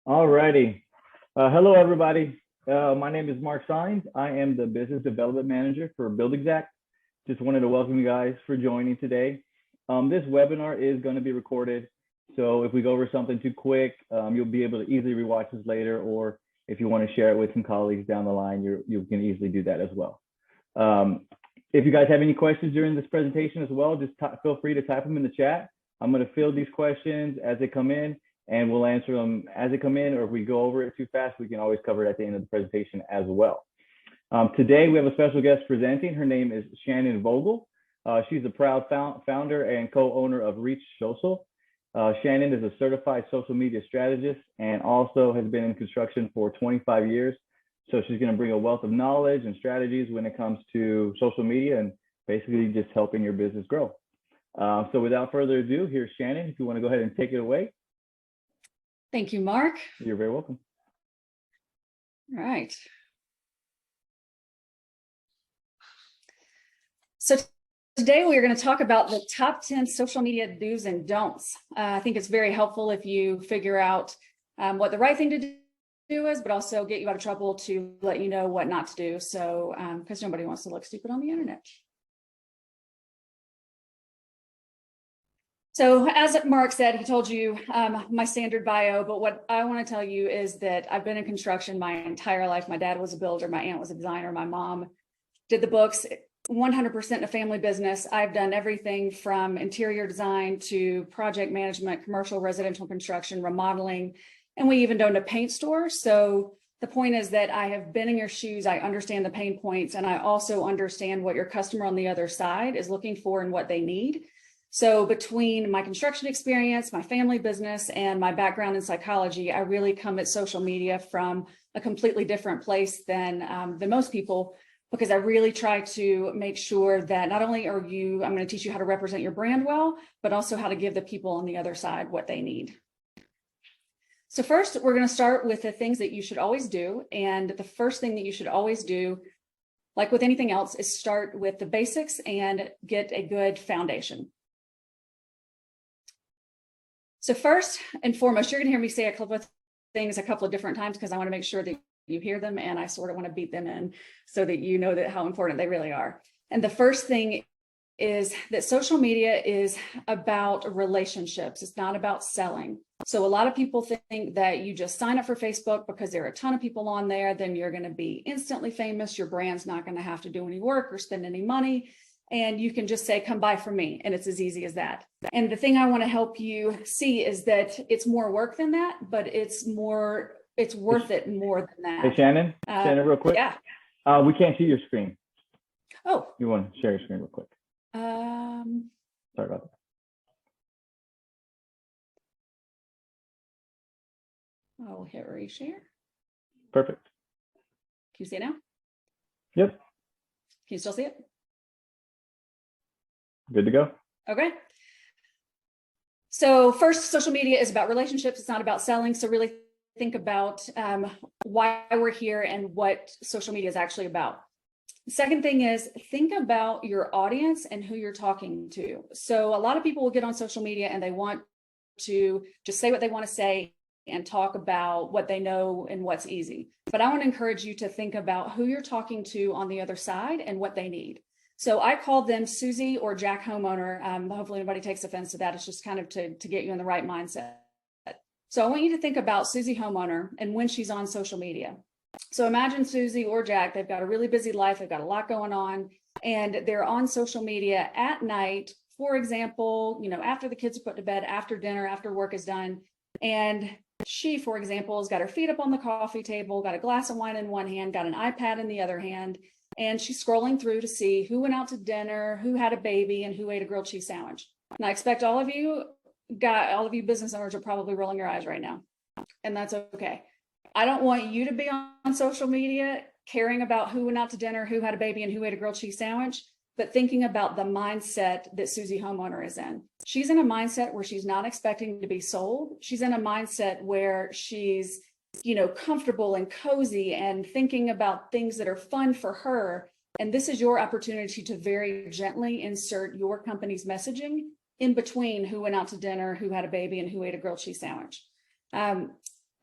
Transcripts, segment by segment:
Alrighty. Hello, everybody. My name is Mark Sines. I am the Business Development Manager for BuildExact. Just wanted to welcome you guys for joining today. This webinar is going to be recorded. So if we go over something too quick, you'll be able to easily rewatch this later, or if you want to share it with some colleagues down the line, you can easily do that as well. If you guys have any questions during this presentation as well, just feel free to type them in the chat. I'm going to field these questions as they come in, and we'll answer them as they come in, or if we go over it too fast, we can always cover it at the end of the presentation as well. Today, we have a special guest presenting. Her name is Shannon Vogel. She's a proud founder and co-owner of Reach Social. Shannon is a certified social media strategist and also has been in construction for 25 years. So she's going to bring a wealth of knowledge and strategies when it comes to social media and basically just helping your business grow. So without further ado, here's Shannon. If you want to go ahead and take it away. Thank you, Mark. You're very welcome. All right. So today we are going to talk about the top 10 social media do's and don'ts. I think it's very helpful if you figure out what the right thing to do is, but also get you out of trouble to let you know what not to do. So, because nobody wants to look stupid on the internet. So as Mark said, he told you my standard bio, but what I want to tell you is that I've been in construction my entire life. My dad was a builder, my aunt was a designer, my mom did the books, 100% a family business. I've done everything from interior design to project management, commercial, residential construction, remodeling, and we even owned a paint store. So the point is that I have been in your shoes. I understand the pain points, and I also understand what your customer on the other side is looking for and what they need. So between my construction experience, my family business, and my background in psychology, I really come at social media from a completely different place than most people, because I really try to make sure that not only I'm going to teach you how to represent your brand well, but also how to give the people on the other side what they need. So first, we're going to start with the things that you should always do. And the first thing that you should always do, like with anything else, is start with the basics and get a good foundation. So first and foremost, you're going to hear me say a couple of things a couple of different times because I want to make sure that you hear them, and I sort of want to beat them in so that you know that how important they really are. And the first thing is that social media is about relationships. It's not about selling. So a lot of people think that you just sign up for Facebook because there are a ton of people on there, then you're going to be instantly famous. Your brand's not going to have to do any work or spend any money. And you can just say, come buy from me. And it's as easy as that. And the thing I want to help you see is that it's more work than that, but it's worth it more than that. Hey, Shannon, real quick. Yeah. We can't see your screen. Oh. You want to share your screen real quick? Sorry about that. I'll hit reshare. Perfect. Can you see it now? Yep. Can you still see it? Good to go. Okay. So first, social media is about relationships. It's not about selling. So really think about why we're here and what social media is actually about. The second thing is think about your audience and who you're talking to. So a lot of people will get on social media and they want to just say what they want to say and talk about what they know and what's easy. But I want to encourage you to think about who you're talking to on the other side and what they need. So I call them Susie or Jack homeowner. Hopefully nobody takes offense to that. It's just kind of to get you in the right mindset. So I want you to think about Susie homeowner and when she's on social media. So imagine Susie or Jack, they've got a really busy life. They've got a lot going on and they're on social media at night, for example, after the kids are put to bed, after dinner, after work is done. And she, for example, has got her feet up on the coffee table, got a glass of wine in one hand, got an iPad in the other hand. And she's scrolling through to see who went out to dinner, who had a baby, and who ate a grilled cheese sandwich. And I expect all of you business owners are probably rolling your eyes right now. And that's okay. I don't want you to be on social media caring about who went out to dinner, who had a baby, and who ate a grilled cheese sandwich, but thinking about the mindset that Susie homeowner is in. She's in a mindset where she's not expecting to be sold. She's in a mindset where she's comfortable and cozy and thinking about things that are fun for her. And this is your opportunity to very gently insert your company's messaging in between who went out to dinner, who had a baby, and who ate a grilled cheese sandwich.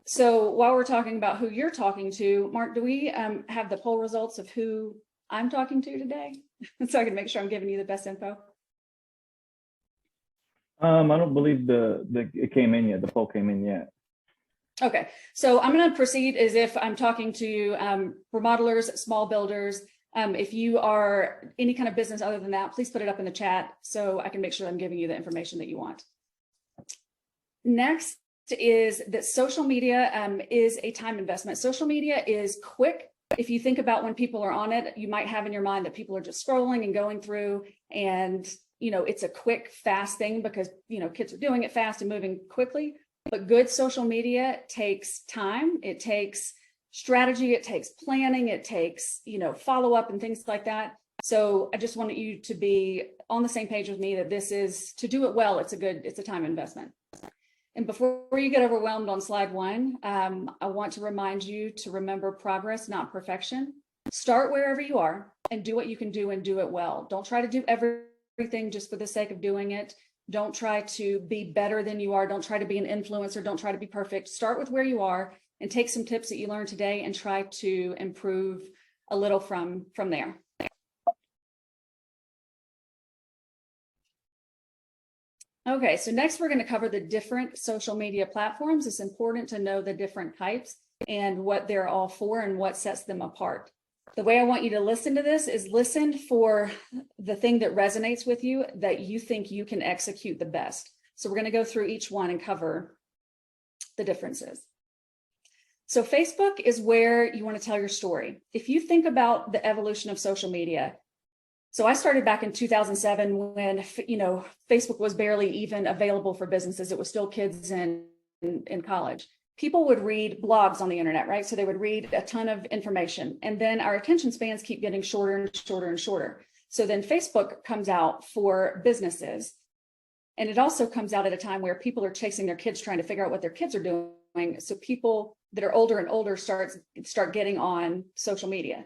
So while we're talking about who you're talking to, Mark, do we have the poll results of who I'm talking to today? So I can make sure I'm giving you the best info. I don't believe it came in yet. The poll came in yet. Okay, so I'm going to proceed as if I'm talking to remodelers, small builders. If you are any kind of business other than that, please put it up in the chat so I can make sure I'm giving you the information that you want. Next is that social media is a time investment. Social media is quick. If you think about when people are on it, you might have in your mind that people are just scrolling and going through, and it's a quick, fast thing because kids are doing it fast and moving quickly. But good social media takes time. It takes strategy. It takes planning. It takes follow up and things like that. So I just wanted you to be on the same page with me that this is, to do it well, it's a time investment. And before you get overwhelmed on slide 1, I want to remind you to remember progress, not perfection. Start wherever you are and do what you can do and do it well. Don't try to do everything just for the sake of doing it. Don't try to be better than you are. Don't try to be an influencer. Don't try to be perfect. Start with where you are and take some tips that you learned today and try to improve a little from there. Okay, so next we're going to cover the different social media platforms. It's important to know the different types and what they're all for and what sets them apart. The way I want you to listen to this is listen for the thing that resonates with you that you think you can execute the best. So we're going to go through each one and cover the differences. So Facebook is where you want to tell your story. If you think about the evolution of social media, so I started back in 2007 when, Facebook was barely even available for businesses. It was still kids in college. People would read blogs on the internet, right? So they would read a ton of information, and then our attention spans keep getting shorter and shorter and shorter. So then Facebook comes out for businesses, and it also comes out at a time where people are chasing their kids, trying to figure out what their kids are doing. So people that are older and older start getting on social media.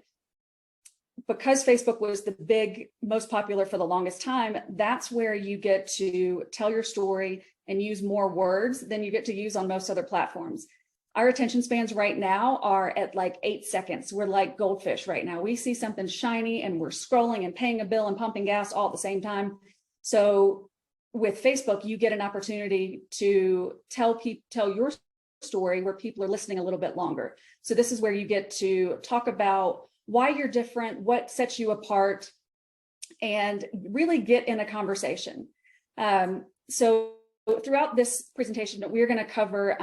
Because Facebook was the most popular for the longest time, that's where you get to tell your story and use more words than you get to use on most other platforms. Our attention spans right now are at like 8 seconds. We're like goldfish right now. We see something shiny and we're scrolling and paying a bill and pumping gas all at the same time. So with Facebook, you get an opportunity to tell your story where people are listening a little bit longer. So this is where you get to talk about why you're different, what sets you apart, and really get in a conversation. So throughout this presentation, we're going to cover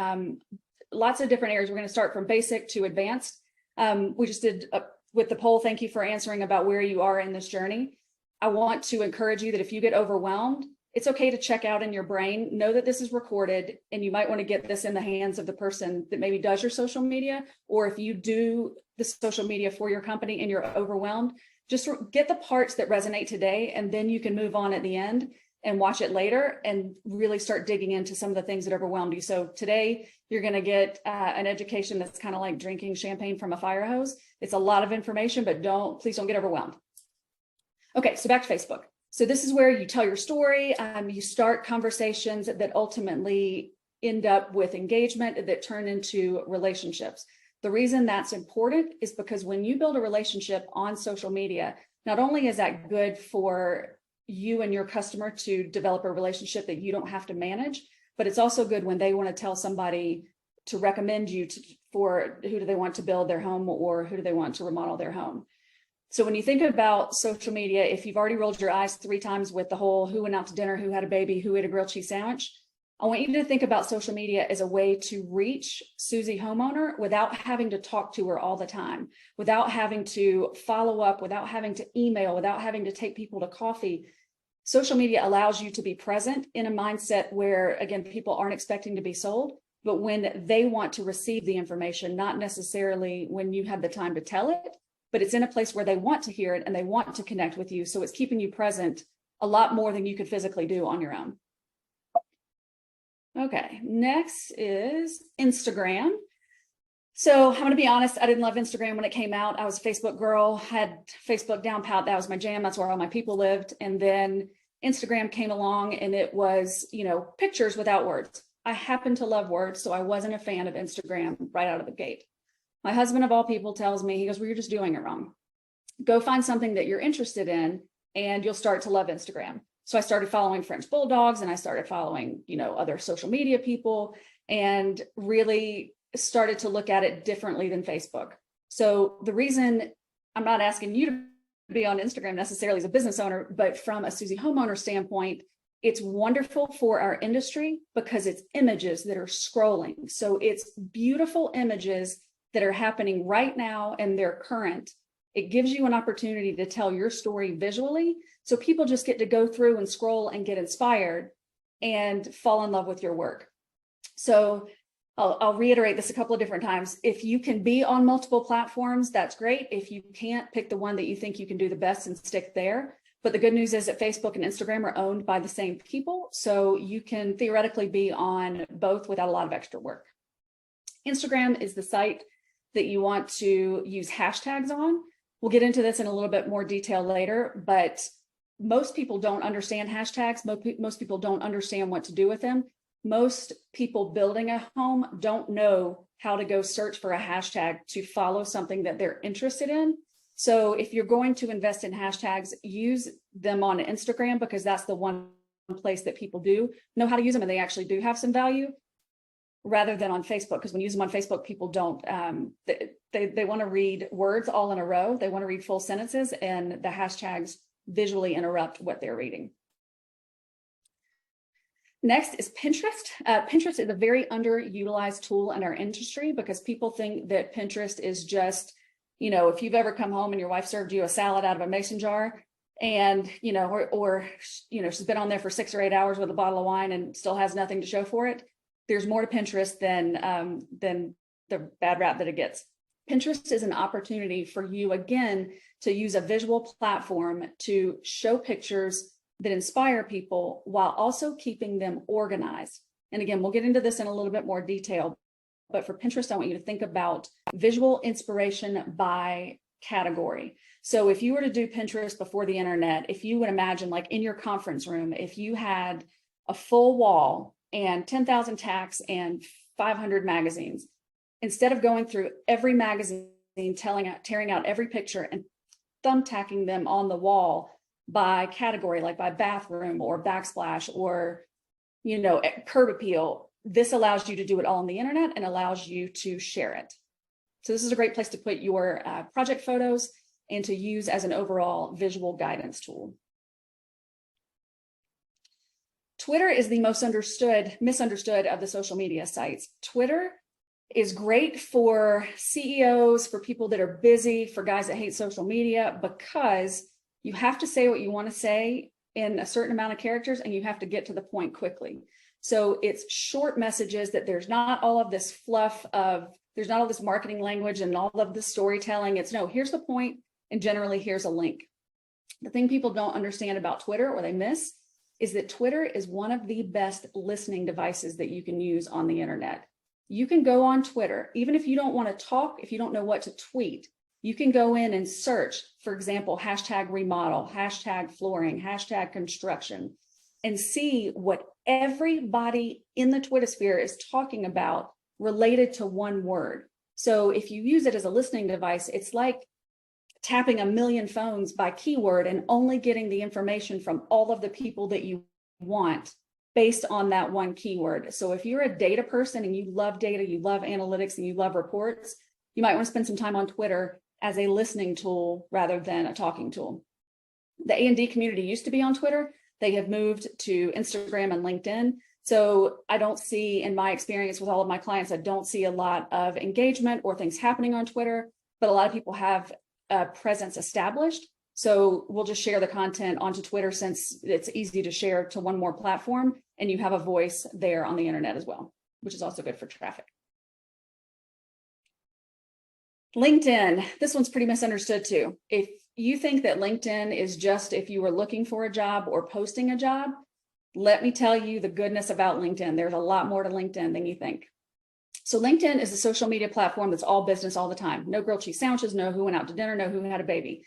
lots of different areas. We're going to start from basic to advanced. We just did with the poll. Thank you for answering about where you are in this journey. I want to encourage you that if you get overwhelmed, it's okay to check out in your brain. Know that this is recorded, and you might want to get this in the hands of the person that maybe does your social media, or if you do the social media for your company and you're overwhelmed, just get the parts that resonate today, and then you can move on at the end and watch it later and really start digging into some of the things that overwhelmed you. So today you're going to get an education that's kind of like drinking champagne from a fire hose. It's a lot of information, but please don't get overwhelmed. Okay, so back to Facebook. So this is where you tell your story. You start conversations that ultimately end up with engagement that turn into relationships. The reason that's important is because when you build a relationship on social media, not only is that good for you and your customer to develop a relationship that you don't have to manage, but it's also good when they want to tell somebody to recommend you for who do they want to build their home or who do they want to remodel their home. So when you think about social media, if you've already rolled your eyes 3 times with the whole who went out to dinner, who had a baby, who ate a grilled cheese sandwich, I want you to think about social media as a way to reach Susie homeowner without having to talk to her all the time, without having to follow up, without having to email, without having to take people to coffee. Social media allows you to be present in a mindset where, again, people aren't expecting to be sold, but when they want to receive the information, not necessarily when you have the time to tell it, but it's in a place where they want to hear it and they want to connect with you. So it's keeping you present a lot more than you could physically do on your own. Okay, next is Instagram. So I'm going to be honest, I didn't love Instagram when it came out. I was a Facebook girl, had Facebook down pat. That was my jam. That's where all my people lived. And then Instagram came along and it was, pictures without words. I happen to love words, so I wasn't a fan of Instagram right out of the gate. My husband, of all people, tells me, he goes, well, you're just doing it wrong. Go find something that you're interested in and you'll start to love Instagram. So I started following French bulldogs and I started following, other social media people and really started to look at it differently than Facebook. So the reason I'm not asking you to be on Instagram necessarily as a business owner, but from a Susie homeowner standpoint, it's wonderful for our industry because it's images that are scrolling. So it's beautiful images that are happening right now and they're current. It gives you an opportunity to tell your story visually. So people just get to go through and scroll and get inspired and fall in love with your work. So I'll reiterate this a couple of different times. If you can be on multiple platforms, that's great. If you can't, pick the one that you think you can do the best and stick there. But the good news is that Facebook and Instagram are owned by the same people. So you can theoretically be on both without a lot of extra work. Instagram is the site that you want to use hashtags on. We'll get into this in a little bit more detail later, but most people don't understand hashtags. Most people don't understand what to do with them. Most people building a home don't know how to go search for a hashtag to follow something that they're interested in. So if you're going to invest in hashtags, use them on Instagram because that's the one place that people do know how to use them and they actually do have some value, rather than on Facebook. Because when you use them on Facebook, people don't, they want to read words all in a row. They want to read full sentences and the hashtags visually interrupt what they're reading. Next is Pinterest. Pinterest is a very underutilized tool in our industry because people think that Pinterest is just, if you've ever come home and your wife served you a salad out of a mason jar and, or she's been on there for 6 or 8 hours with a bottle of wine and still has nothing to show for it. There's more to Pinterest than the bad rap that it gets. Pinterest is an opportunity for you, again, to use a visual platform to show pictures that inspire people while also keeping them organized. And again, we'll get into this in a little bit more detail, but for Pinterest, I want you to think about visual inspiration by category. So if you were to do Pinterest before the internet, if you would imagine like in your conference room, if you had a full wall and 10,000 tacks and 500 magazines, instead of going through every magazine, tearing out every picture and thumbtacking them on the wall by category, like by bathroom or backsplash or, curb appeal, this allows you to do it all on the internet and allows you to share it. So this is a great place to put your project photos and to use as an overall visual guidance tool. Twitter is the most misunderstood of the social media sites. Twitter is great for CEOs, for people that are busy, for guys that hate social media, because you have to say what you want to say in a certain amount of characters and you have to get to the point quickly. So it's short messages that there's not all of this fluff there's not all this marketing language and all of this storytelling. It's no, here's the point, and generally here's a link. The thing people don't understand about Twitter, or they miss, is that Twitter is one of the best listening devices that you can use on the internet. You can go on Twitter, even if you don't want to talk, if you don't know what to tweet, you can go in and search, for example, hashtag remodel, hashtag flooring, hashtag construction, and see what everybody in the Twitter sphere is talking about related to one word. So if you use it as a listening device, it's like tapping a million phones by keyword and only getting the information from all of the people that you want based on that one keyword. So if you're a data person and you love data, you love analytics, and you love reports, you might want to spend some time on Twitter as a listening tool rather than a talking tool. The A&D community used to be on Twitter. They have moved to Instagram and LinkedIn. So I don't see, in my experience with all of my clients, I don't see a lot of engagement or things happening on Twitter, but a lot of people have a presence established. So we'll just share the content onto Twitter since it's easy to share to one more platform and you have a voice there on the internet as well, which is also good for traffic. LinkedIn, this one's pretty misunderstood too. If you think that LinkedIn is just if you were looking for a job or posting a job, let me tell you the goodness about LinkedIn. There's a lot more to LinkedIn than you think. So LinkedIn is a social media platform that's all business all the time. No grilled cheese sandwiches, no who went out to dinner, no who had a baby.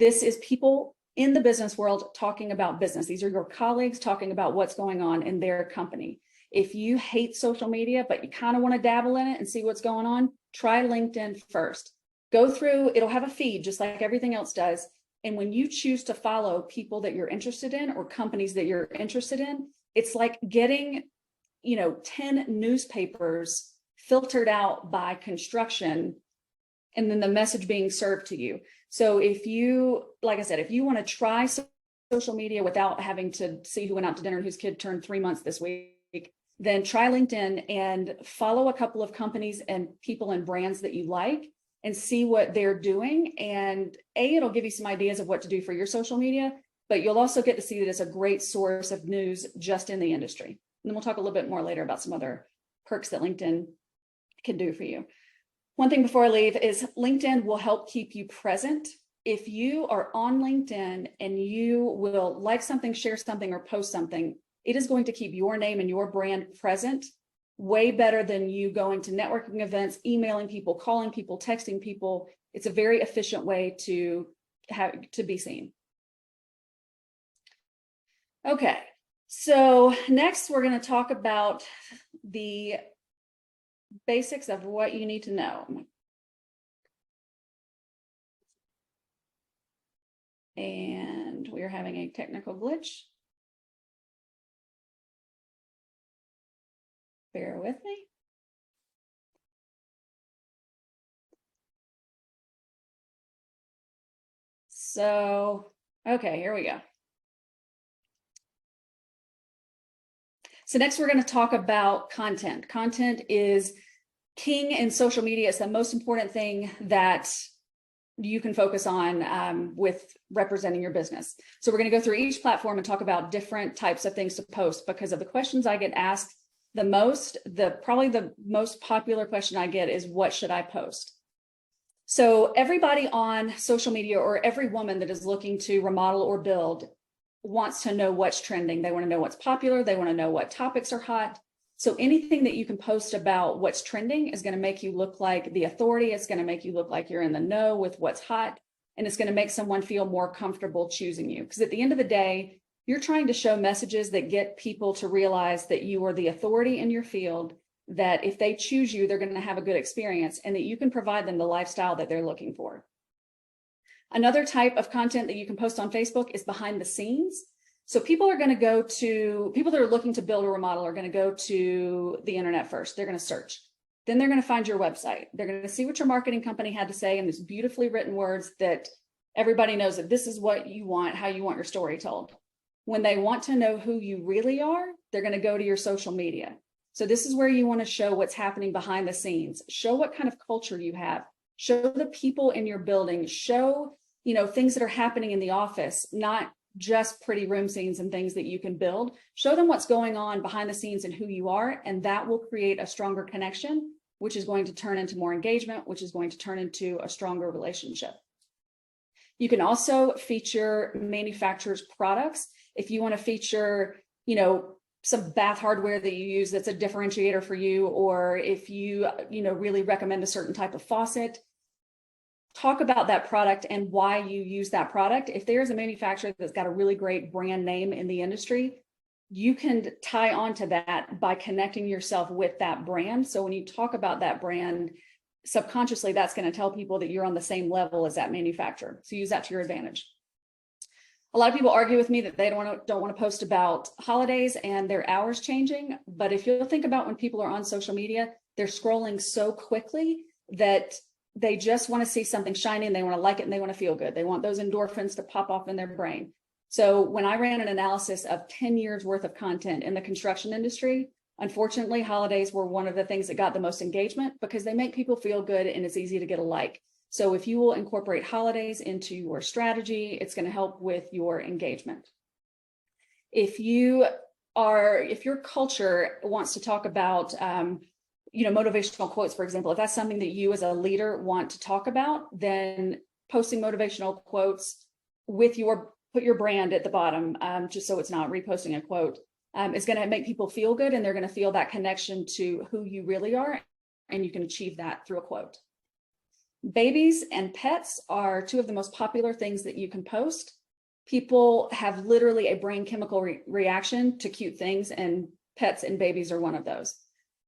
This is people in the business world talking about business. These are your colleagues talking about what's going on in their company. If you hate social media, but you kind of want to dabble in it and see what's going on, try LinkedIn first. Go through, it'll have a feed just like everything else does. And when you choose to follow people that you're interested in or companies that you're interested in, it's like getting, 10 newspapers filtered out by construction and then the message being served to you. So if you, like I said, if you want to try social media without having to see who went out to dinner and whose kid turned 3 months this week, then try LinkedIn and follow a couple of companies and people and brands that you like and see what they're doing. And it'll give you some ideas of what to do for your social media, but you'll also get to see that it's a great source of news just in the industry. And then we'll talk a little bit more later about some other perks that LinkedIn can do for you. One thing before I leave is LinkedIn will help keep you present. If you are on LinkedIn and you will like something, share something, or post something, it is going to keep your name and your brand present way better than you going to networking events, emailing people, calling people, texting people. It's a very efficient way to be seen. Okay, so next we're going to talk about the basics of what you need to know. And we are having a technical glitch. Bear with me. So, okay, here we go. So next we're going to talk about content. Content is king in social media. It's the most important thing that you can focus on with representing your business. So we're going to go through each platform and talk about different types of things to post because of the questions I get asked the most. Probably the most popular question I get is, what should I post? So everybody on social media, or every woman that is looking to remodel or build, wants to know what's trending. They want to know what's popular. They want to know what topics are hot. So anything that you can post about what's trending is going to make you look like the authority. It's going to make you look like you're in the know with what's hot. And it's going to make someone feel more comfortable choosing you. Because at the end of the day, you're trying to show messages that get people to realize that you are the authority in your field, that if they choose you, they're going to have a good experience, and that you can provide them the lifestyle that they're looking for. Another type of content that you can post on Facebook is behind the scenes. So people that are looking to build or remodel are going to go to the internet first. They're going to search. Then they're going to find your website. They're going to see what your marketing company had to say in these beautifully written words that everybody knows that this is what you want, how you want your story told. When they want to know who you really are, they're going to go to your social media. So this is where you want to show what's happening behind the scenes. Show what kind of culture you have. Show the people in your building. Show, things that are happening in the office, not just pretty room scenes and things that you can build. Show them what's going on behind the scenes and who you are, and that will create a stronger connection, which is going to turn into more engagement, which is going to turn into a stronger relationship. You can also feature manufacturers' products. If you want to feature, some bath hardware that you use that's a differentiator for you, or if you, really recommend a certain type of faucet, talk about that product and why you use that product. If there's a manufacturer that's got a really great brand name in the industry, you can tie onto that by connecting yourself with that brand. So when you talk about that brand, subconsciously, that's going to tell people that you're on the same level as that manufacturer. So use that to your advantage. A lot of people argue with me that they don't want to post about holidays and their hours changing. But if you'll think about when people are on social media, they're scrolling so quickly that they just want to see something shiny and they want to like it and they want to feel good. They want those endorphins to pop off in their brain. So when I ran an analysis of 10 years worth of content in the construction industry, unfortunately, holidays were one of the things that got the most engagement because they make people feel good and it's easy to get a like. So if you will incorporate holidays into your strategy, it's going to help with your engagement. If your culture wants to talk about, motivational quotes, for example, if that's something that you as a leader want to talk about, then posting motivational quotes put your brand at the bottom, just so it's not reposting a quote, is going to make people feel good, and they're going to feel that connection to who you really are, and you can achieve that through a quote. Babies and pets are two of the most popular things that you can post. People have literally a brain chemical reaction to cute things, and pets and babies are one of those.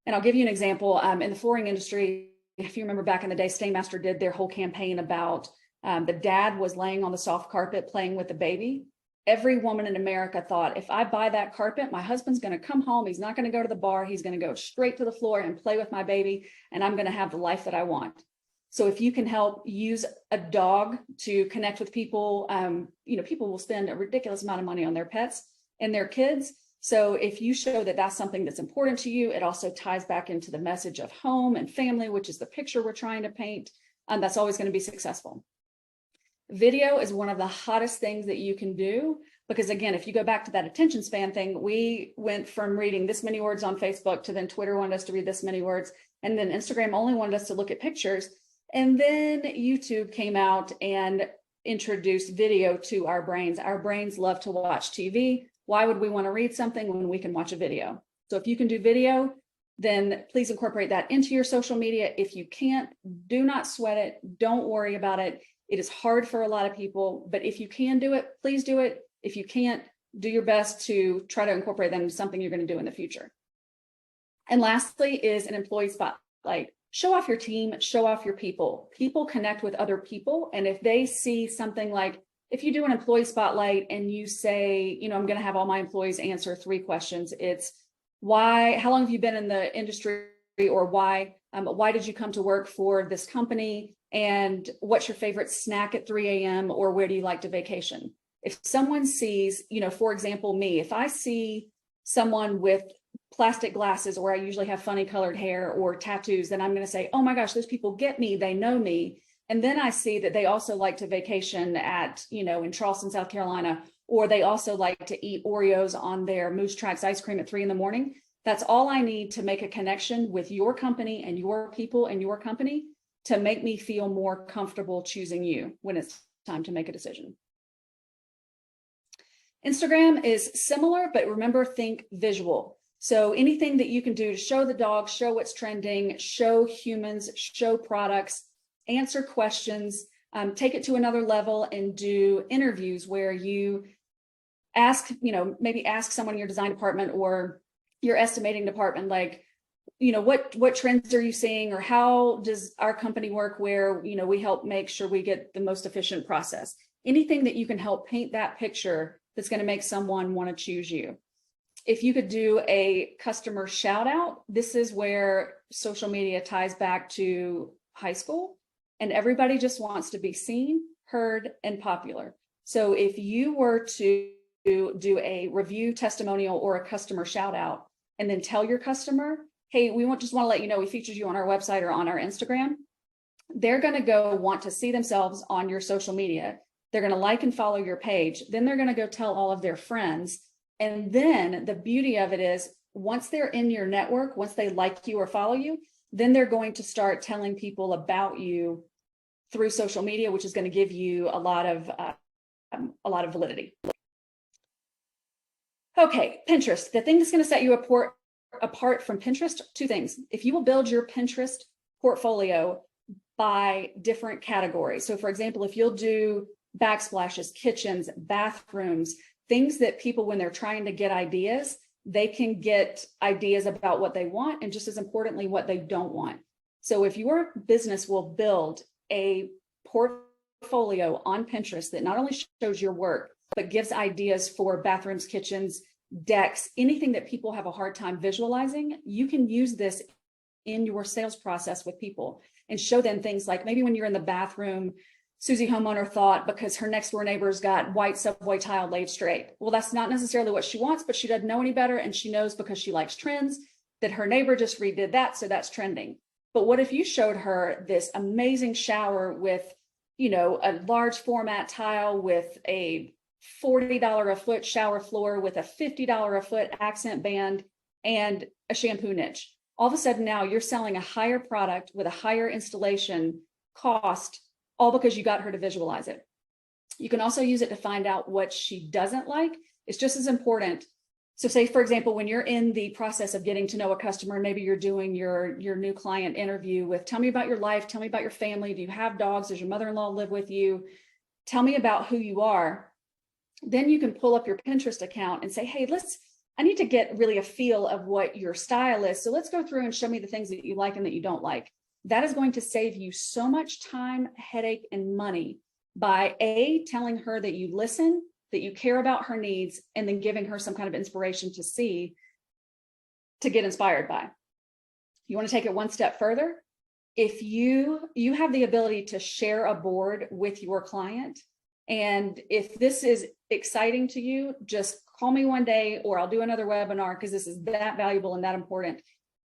And I'll give you an example. In the flooring industry, if you remember back in the day, Stainmaster did their whole campaign about the dad was laying on the soft carpet playing with the baby. Every woman in America thought, if I buy that carpet, my husband's going to come home. He's not going to go to the bar. He's going to go straight to the floor and play with my baby. And I'm going to have the life that I want. So if you can help use a dog to connect with people, people will spend a ridiculous amount of money on their pets and their kids. So if you show that that's something that's important to you, it also ties back into the message of home and family, which is the picture we're trying to paint. That's always going to be successful. Video is one of the hottest things that you can do, because again, if you go back to that attention span thing, we went from reading this many words on Facebook to then Twitter wanted us to read this many words. And then Instagram only wanted us to look at pictures. And then YouTube came out and introduced video to our brains. Our brains love to watch TV. Why would we want to read something when we can watch a video? So if you can do video, then please incorporate that into your social media. If you can't, do not sweat it. Don't worry about it. It is hard for a lot of people, but if you can do it, please do it. If you can't, do your best to try to incorporate them into something you're going to do in the future. And lastly is an employee spotlight. Show off your team, show off your people. People connect with other people. And if they see something like, if you do an employee spotlight and you say, I'm going to have all my employees answer 3 questions. It's why, how long have you been in the industry, or why did you come to work for this company? And what's your favorite snack at 3 a.m. or where do you like to vacation? If someone sees, for example, me, if I see someone with plastic glasses, or I usually have funny colored hair or tattoos, then I'm going to say, oh my gosh, those people get me, they know me. And then I see that they also like to vacation at, in Charleston, South Carolina, or they also like to eat Oreos on their Moose Tracks ice cream at 3 a.m. That's all I need to make a connection with your company and your people and your company to make me feel more comfortable choosing you when it's time to make a decision. Instagram is similar, but remember, think visual. So anything that you can do to show the dog, show what's trending, show humans, show products, answer questions, take it to another level and do interviews where you ask, maybe ask someone in your design department or your estimating department, like, what trends are you seeing, or how does our company work where, we help make sure we get the most efficient process. Anything that you can help paint that picture that's going to make someone want to choose you. If you could do a customer shout out, this is where social media ties back to high school, and everybody just wants to be seen, heard, and popular. So if you were to do a review testimonial or a customer shout out, and then tell your customer, hey, just want to let you know we featured you on our website or on our Instagram, they're going to go want to see themselves on your social media. They're going to like and follow your page. Then they're going to go tell all of their friends. And then the beauty of it is, once they're in your network, once they like you or follow you, then they're going to start telling people about you through social media, which is going to give you a lot of validity. Okay, Pinterest. The thing that's going to set you apart from Pinterest, 2 things. If you will build your Pinterest portfolio by different categories. So for example, if you'll do backsplashes, kitchens, bathrooms, things that people, when they're trying to get ideas, they can get ideas about what they want, and just as importantly, what they don't want. So if your business will build a portfolio on Pinterest that not only shows your work, but gives ideas for bathrooms, kitchens, decks, anything that people have a hard time visualizing, you can use this in your sales process with people and show them things like, maybe when you're in the bathroom, Susie homeowner thought because her next door neighbor's got white subway tile laid straight. Well, that's not necessarily what she wants, but she doesn't know any better. And she knows, because she likes trends, that her neighbor just redid that. So that's trending. But what if you showed her this amazing shower with, a large format tile with a $40 a foot shower floor with a $50 a foot accent band and a shampoo niche? All of a sudden now you're selling a higher product with a higher installation cost, all because you got her to visualize it. You can also use it to find out what she doesn't like. It's just as important. So say, for example, when you're in the process of getting to know a customer, maybe you're doing your new client interview with, tell me about your life, tell me about your family. Do you have dogs? Does your mother-in-law live with you? Tell me about who you are. Then you can pull up your Pinterest account and say, hey, I need to get really a feel of what your style is. So let's go through and show me the things that you like and that you don't like. That is going to save you so much time, headache, and money by A, telling her that you listen, that you care about her needs, and then giving her some kind of inspiration to get inspired by. You want to take it one step further? If you have the ability to share a board with your client, and if this is exciting to you, just call me one day or I'll do another webinar because this is that valuable and that important.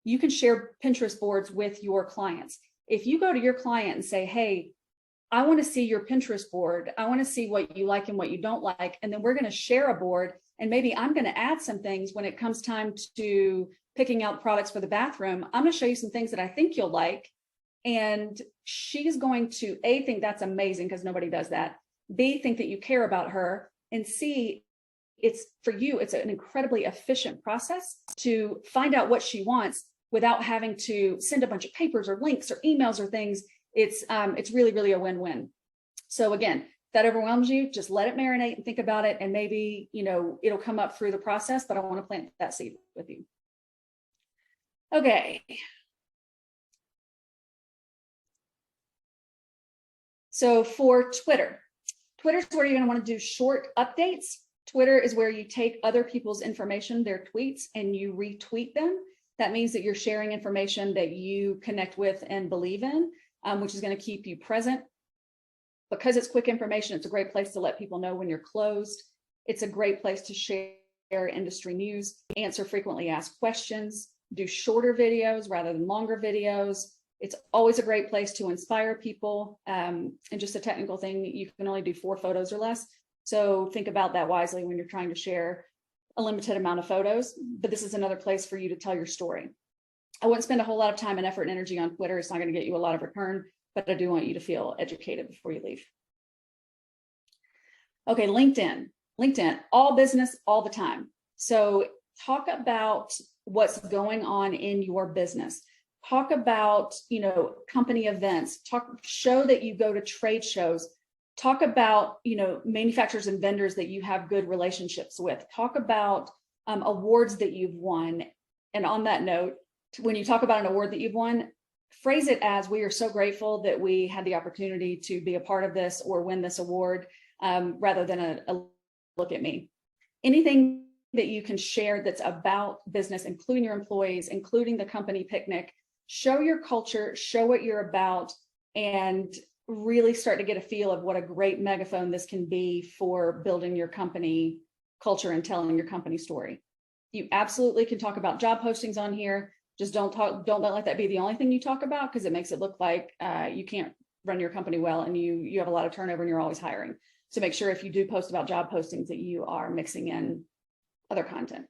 You can share Pinterest boards with your clients. If you go to your client and say, hey, I want to see your Pinterest board. I want to see what you like and what you don't like. And then we're going to share a board. And maybe I'm going to add some things when it comes time to picking out products for the bathroom. I'm going to show you some things that I think you'll like. And she's going to A, think that's amazing because nobody does that. B, think that you care about her. And C, it's for you, it's an incredibly efficient process to find out what she wants without having to send a bunch of papers or links or emails or things. It's really, really a win-win. So again, if that overwhelms you, just let it marinate and think about it. And maybe, it'll come up through the process, but I want to plant that seed with you. Okay. So for Twitter is where you're going to want to do short updates. Twitter is where you take other people's information, their tweets, and you retweet them. That means that you're sharing information that you connect with and believe in, which is going to keep you present. Because it's quick information, it's a great place to let people know when you're closed. It's a great place to share industry news, answer frequently asked questions, do shorter videos rather than longer videos. It's always a great place to inspire people. And just a technical thing, you can only do 4 photos or less. So think about that wisely when you're trying to share a limited amount of photos, but this is another place for you to tell your story. I wouldn't spend a whole lot of time and effort and energy on Twitter. It's not going to get you a lot of return, but I do want you to feel educated before you leave. Okay, LinkedIn, all business, all the time. So talk about what's going on in your business. Talk about, company events, show that you go to trade shows, talk about, manufacturers and vendors that you have good relationships with, talk about awards that you've won. And on that note, when you talk about an award that you've won, phrase it as, we are so grateful that we had the opportunity to be a part of this or win this award, rather than a look at me. Anything that you can share that's about business, including your employees, including the company picnic, show your culture, show what you're about, and really start to get a feel of what a great megaphone this can be for building your company culture and telling your company story. You absolutely can talk about job postings on here. Just don't let that be the only thing you talk about, because it makes it look like you can't run your company well and you have a lot of turnover and you're always hiring. So make sure if you do post about job postings that you are mixing in other content.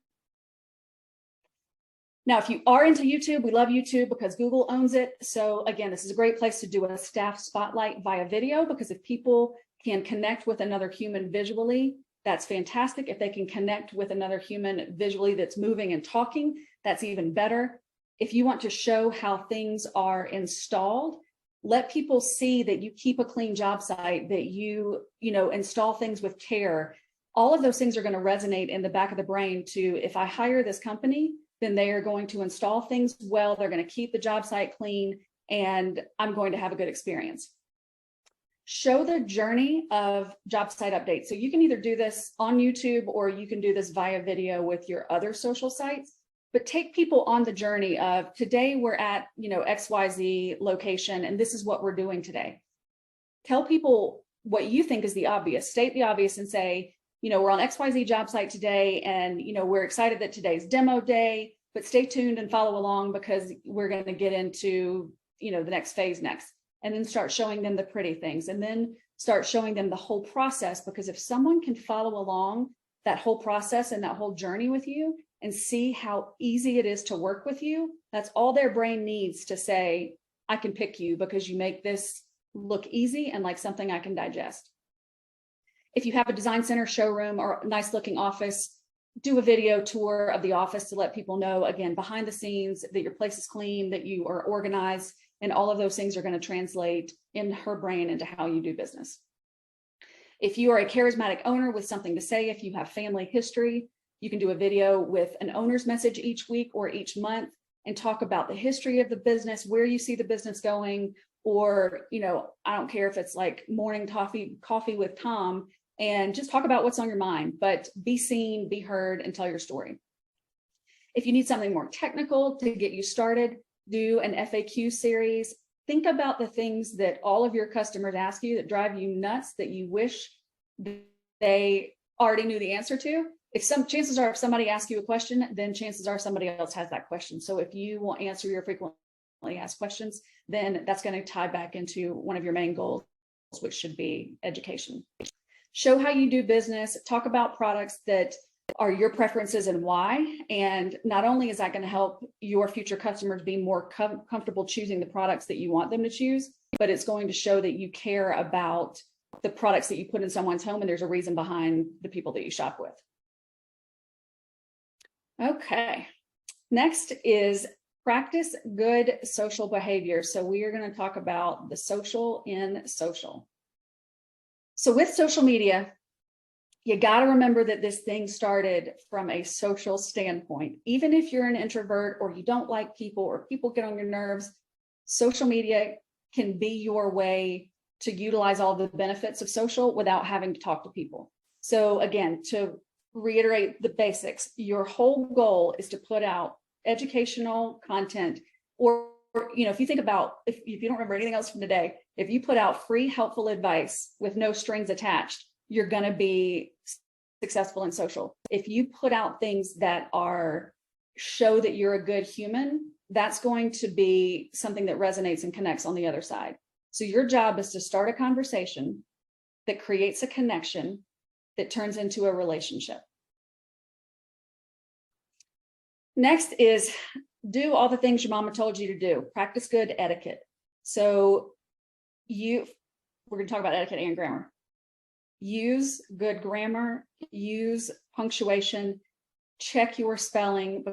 Now, if you are into YouTube, we love YouTube because Google owns it. So again, this is a great place to do a staff spotlight via video, because if people can connect with another human visually, that's fantastic. If they can connect with another human visually that's moving and talking, that's even better. If you want to show how things are installed, let people see that you keep a clean job site, that you install things with care. All of those things are going to resonate in the back of the brain to, if I hire this company, then they are going to install things well, they're going to keep the job site clean, and I'm going to have a good experience. Show the journey of job site updates. So you can either do this on YouTube or you can do this via video with your other social sites, but take people on the journey of, today we're at, XYZ location, and this is what we're doing today. Tell people what you think is the obvious, state the obvious and say, we're on XYZ job site today, and, we're excited that today's demo day, but stay tuned and follow along because we're going to get into, the next phase next. And then start showing them the pretty things, and then start showing them the whole process, because if someone can follow along that whole process and that whole journey with you and see how easy it is to work with you, that's all their brain needs to say, I can pick you because you make this look easy and like something I can digest. If you have a design center, showroom, or a nice looking office, do a video tour of the office to let people know, again, behind the scenes, that your place is clean, that you are organized, and all of those things are going to translate in her brain into how you do business. If you are a charismatic owner with something to say, if you have family history, You can do a video with an owner's message each week or each month and talk about the history of the business, where you see the business going, or, I don't care if it's like morning coffee with Tom, and just talk about what's on your mind, but be seen, be heard, and tell your story. If you need something more technical to get you started, do an FAQ series. Think about the things that all of your customers ask you that drive you nuts, that you wish they already knew the answer to. Chances are, if somebody asks you a question, then chances are somebody else has that question. So if you will answer your frequently asked questions, then that's going to tie back into one of your main goals, which should be education. Show how you do business, talk about products that are your preferences and why. And not only is that going to help your future customers be more comfortable choosing the products that you want them to choose, but it's going to show that you care about the products that you put in someone's home, and there's a reason behind the people that you shop with. Okay, next is practice good social behavior. So we are going to talk about the social in social. So with social media, you got to remember that this thing started from a social standpoint. Even if you're an introvert or you don't like people or people get on your nerves, social media can be your way to utilize all the benefits of social without having to talk to people. So again, to reiterate the basics, your whole goal is to put out educational content, or if you think about, if you don't remember anything else from today, if you put out free, helpful advice with no strings attached, you're going to be successful in social. If you put out things that show that you're a good human, that's going to be something that resonates and connects on the other side. So your job is to start a conversation that creates a connection that turns into a relationship. Next is do all the things your mama told you to do. Practice good etiquette. So we're going to talk about etiquette and grammar. Use good grammar, use punctuation, check your spelling,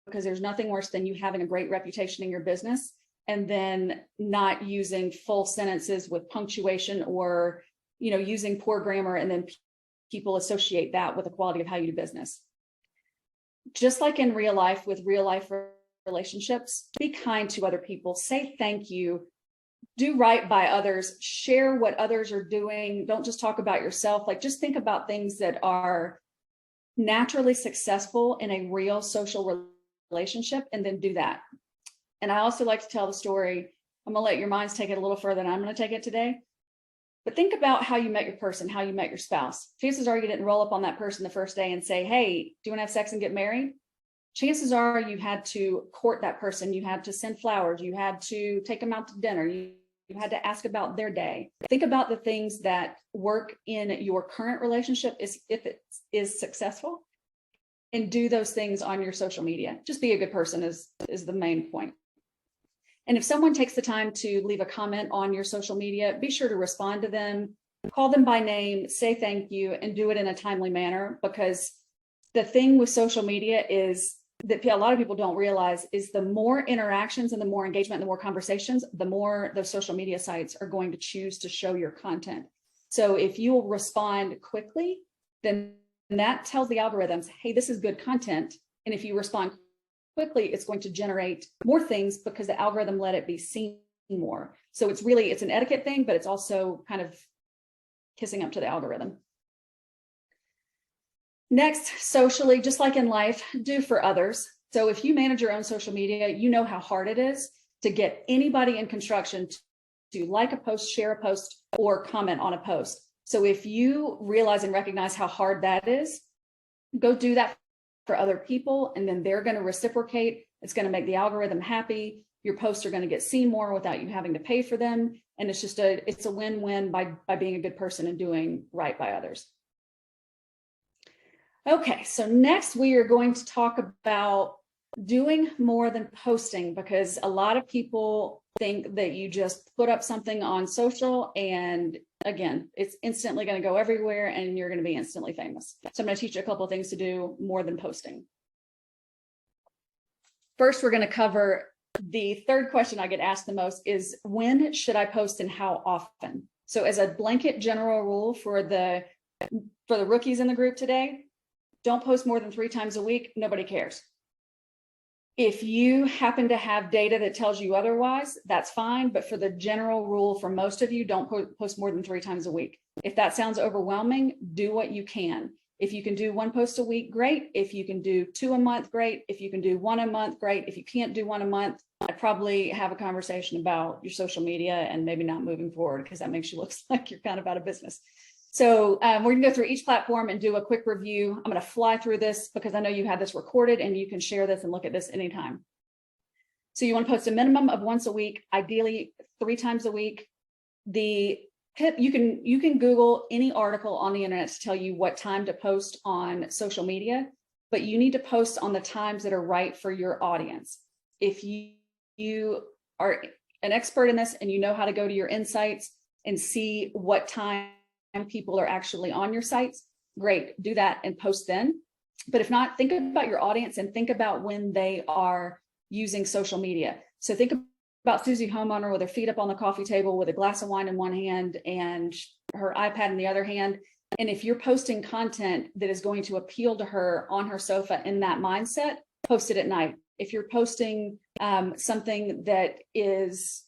because there's nothing worse than you having a great reputation in your business and then not using full sentences with punctuation, or using poor grammar, and then people associate that with the quality of how you do business. Just like in real life, with real life relationships, be kind to other people, say thank you, do right by others, share what others are doing. Don't just talk about yourself. Just think about things that are naturally successful in a real social relationship, and then do that. And I also like to tell the story. I'm going to let your minds take it a little further than I'm going to take it today. But think about how you met your person, how you met your spouse. Chances are you didn't roll up on that person the first day and say, hey, do you want to have sex and get married? Chances are you had to court that person. You had to send flowers. You had to take them out to dinner. You had to ask about their day. Think about the things that work in your current relationship if it is successful, and do those things on your social media. Just be a good person is the main point. And if someone takes the time to leave a comment on your social media, be sure to respond to them, call them by name, say thank you, and do it in a timely manner. Because the thing with social media is that a lot of people don't realize is the more interactions and the more engagement and the more conversations, the more those social media sites are going to choose to show your content. So if you will respond quickly, then that tells the algorithms, hey, this is good content. And if you respond quickly, it's going to generate more things because the algorithm let it be seen more. So it's an etiquette thing, but it's also kind of kissing up to the algorithm. Next, socially, just like in life, do for others. So if you manage your own social media, you know how hard it is to get anybody in construction to like a post, share a post, or comment on a post. So if you realize and recognize how hard that is, go do that for other people, and then they're going to reciprocate. It's going to make the algorithm happy. Your posts are going to get seen more without you having to pay for them. And it's a win-win by being a good person and doing right by others. Okay, so next we are going to talk about doing more than posting, because a lot of people think that you just put up something on social and again, it's instantly going to go everywhere and you're going to be instantly famous. So I'm going to teach you a couple of things to do more than posting. First, we're going to cover the third question I get asked the most is, when should I post and how often? So as a blanket general rule for the rookies in the group today, don't post more than 3 times a week. Nobody cares. If you happen to have data that tells you otherwise, that's fine. But for the general rule for most of you, don't post more than 3 times a week. If that sounds overwhelming, do what you can. If you can do 1 post a week, great. If you can do 2 a month, great. If you can do 1 a month, great. If you can't do 1 a month, I'd probably have a conversation about your social media and maybe not moving forward, because that makes you look like you're kind of out of business. So we're going to go through each platform and do a quick review. I'm going to fly through this because I know you had this recorded and you can share this and look at this anytime. So you want to post a minimum of once a week, ideally 3 times a week. The tip, you can Google any article on the internet to tell you what time to post on social media, but you need to post on the times that are right for your audience. If you are an expert in this and you know how to go to your insights and see what time people are actually on your sites, great, do that and post then. But if not, think about your audience and think about when they are using social media. So think about Susie homeowner with her feet up on the coffee table with a glass of wine in one hand and her iPad in the other hand. And if you're posting content that is going to appeal to her on her sofa in that mindset, post it at night. If you're posting something that is,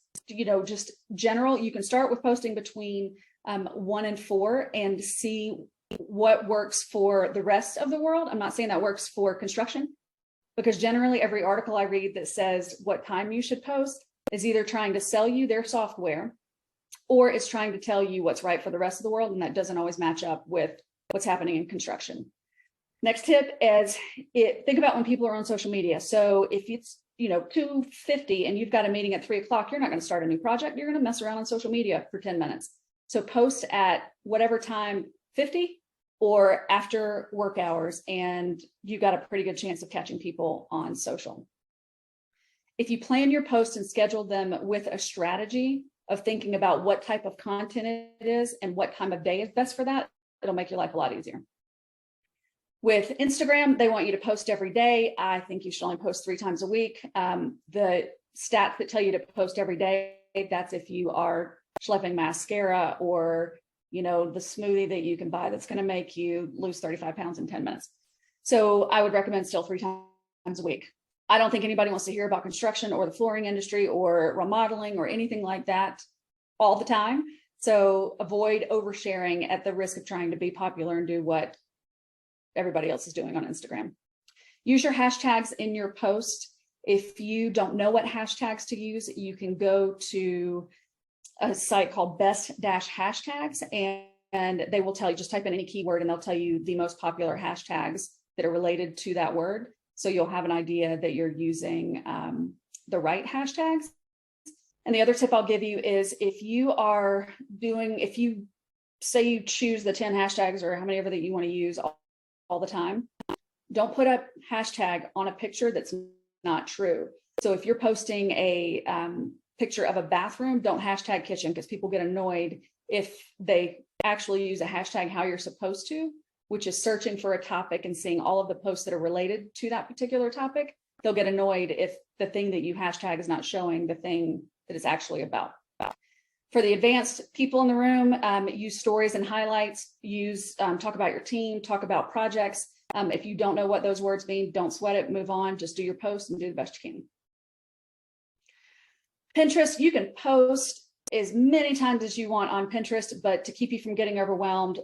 just general, you can start with posting between 1 and 4 and see what works for the rest of the world. I'm not saying that works for construction, because generally every article I read that says what time you should post is either trying to sell you their software or it's trying to tell you what's right for the rest of the world. And that doesn't always match up with what's happening in construction. Next tip is think about when people are on social media. So if it's 2:50 and you've got a meeting at 3 o'clock, you're not going to start a new project. You're going to mess around on social media for 10 minutes. So post at whatever time, 50 or after work hours, and you got a pretty good chance of catching people on social. If you plan your posts and schedule them with a strategy of thinking about what type of content it is and what time of day is best for that, it'll make your life a lot easier. With Instagram, they want you to post every day. I think you should only post 3 times a week. The stats that tell you to post every day, that's if you are schlepping mascara or, the smoothie that you can buy that's going to make you lose 35 pounds in 10 minutes. So I would recommend still 3 times a week. I don't think anybody wants to hear about construction or the flooring industry or remodeling or anything like that all the time. So avoid oversharing at the risk of trying to be popular and do what everybody else is doing on Instagram. Use your hashtags in your post. If you don't know what hashtags to use, you can go to a site called best-hashtags and they will tell you, just type in any keyword and they'll tell you the most popular hashtags that are related to that word. So you'll have an idea that you're using the right hashtags. And the other tip I'll give you is if you say you choose the 10 hashtags or how many ever that you want to use all the time, don't put a hashtag on a picture that's not true. So if you're posting a picture of a bathroom, don't hashtag kitchen, because people get annoyed if they actually use a hashtag how you're supposed to, which is searching for a topic and seeing all of the posts that are related to that particular topic. They'll get annoyed if the thing that you hashtag is not showing the thing that it's actually about. For the advanced people in the room, use stories and highlights, talk about your team, talk about projects. If you don't know what those words mean, don't sweat it, move on, just do your post and do the best you can. Pinterest, you can post as many times as you want on Pinterest, but to keep you from getting overwhelmed,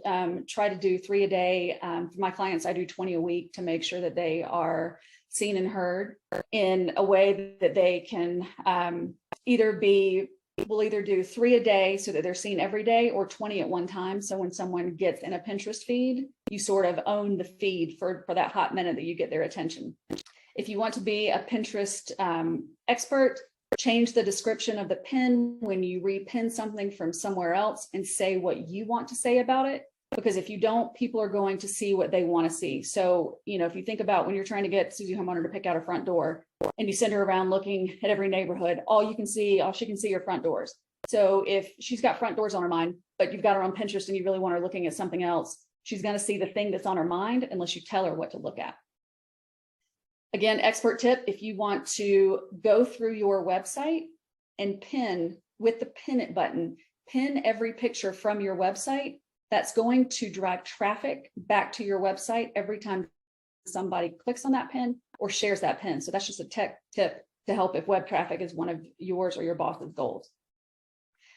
try to do 3 a day. For my clients, I do 20 a week to make sure that they are seen and heard in a way that they can we'll either do 3 a day so that they're seen every day, or 20 at one time. So when someone gets in a Pinterest feed, you sort of own the feed for that hot minute that you get their attention. If you want to be a Pinterest expert, change the description of the pin when you repin something from somewhere else and say what you want to say about it. Because if you don't, people are going to see what they want to see. So, if you think about when you're trying to get Susie homeowner to pick out her front door and you send her around looking at every neighborhood, all she can see are front doors. So if she's got front doors on her mind, but you've got her on Pinterest and you really want her looking at something else, she's going to see the thing that's on her mind unless you tell her what to look at. Again, expert tip, if you want to go through your website and pin with the pin it button, pin every picture from your website, that's going to drive traffic back to your website every time somebody clicks on that pin or shares that pin. So that's just a tech tip to help if web traffic is one of yours or your boss's goals.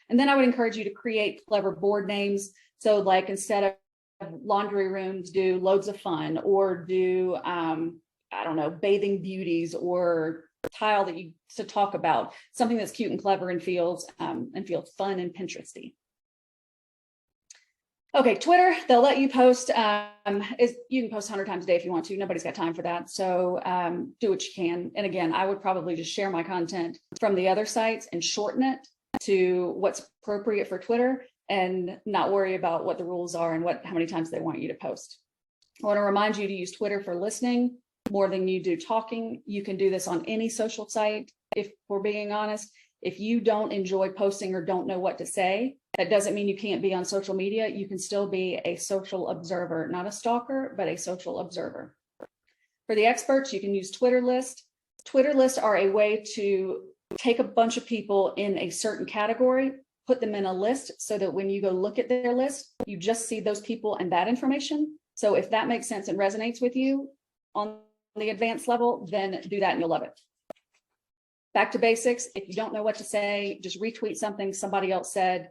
And then I would encourage you to create clever board names. So like instead of laundry rooms, do loads of fun, or do, I don't know, bathing beauties, or tile that you to talk about, something that's cute and clever and feels fun and Pinteresty. Okay, Twitter, they'll let you post, you can post 100 times a day if you want to. Nobody's got time for that. So do what you can. And again, I would probably just share my content from the other sites and shorten it to what's appropriate for Twitter and not worry about what the rules are and how many times they want you to post. I want to remind you to use Twitter for listening more than you do talking. You can do this on any social site. If we're being honest, if you don't enjoy posting or don't know what to say, that doesn't mean you can't be on social media. You can still be a social observer, not a stalker, but a social observer. For the experts, you can use Twitter lists. Twitter lists are a way to take a bunch of people in a certain category, put them in a list so that when you go look at their list, you just see those people and that information. So if that makes sense and resonates with you on the advanced level, then do that and you'll love it. Back to basics. If you don't know what to say, just retweet something somebody else said,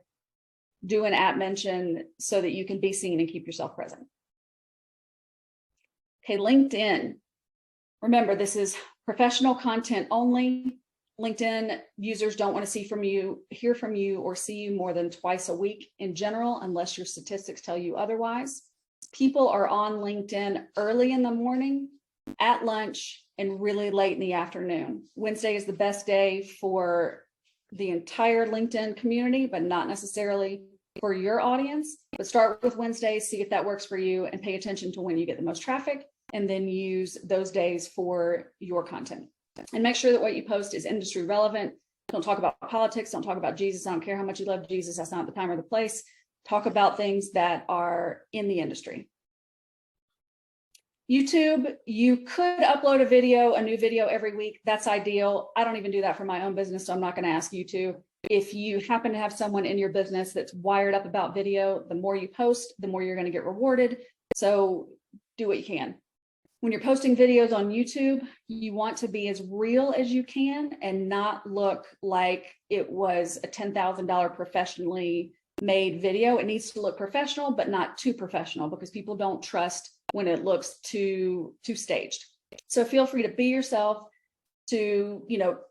do an @ mention so that you can be seen and keep yourself present. Okay, LinkedIn. Remember, this is professional content only. LinkedIn users don't want to hear from you, or see you more than twice a week in general, unless your statistics tell you otherwise. People are on LinkedIn early in the morning, at lunch, and really late in the afternoon. Wednesday is the best day for the entire LinkedIn community, but not necessarily for your audience. But start with Wednesday, see if that works for you, and pay attention to when you get the most traffic, and then use those days for your content. And make sure that what you post is industry relevant. Don't talk about politics. Don't talk about Jesus. I don't care how much you love Jesus. That's not the time or the place. Talk about things that are in the industry. YouTube, you could upload a new video every week. That's ideal. I don't even do that for my own business, so I'm not going to ask you to. If you happen to have someone in your business that's wired up about video, the more you post, the more you're going to get rewarded. So do what you can. When you're posting videos on YouTube, you want to be as real as you can and not look like it was a $10,000 professionally made video. It needs to look professional, but not too professional, because people don't trust when it looks too staged. So feel free to be yourself, to,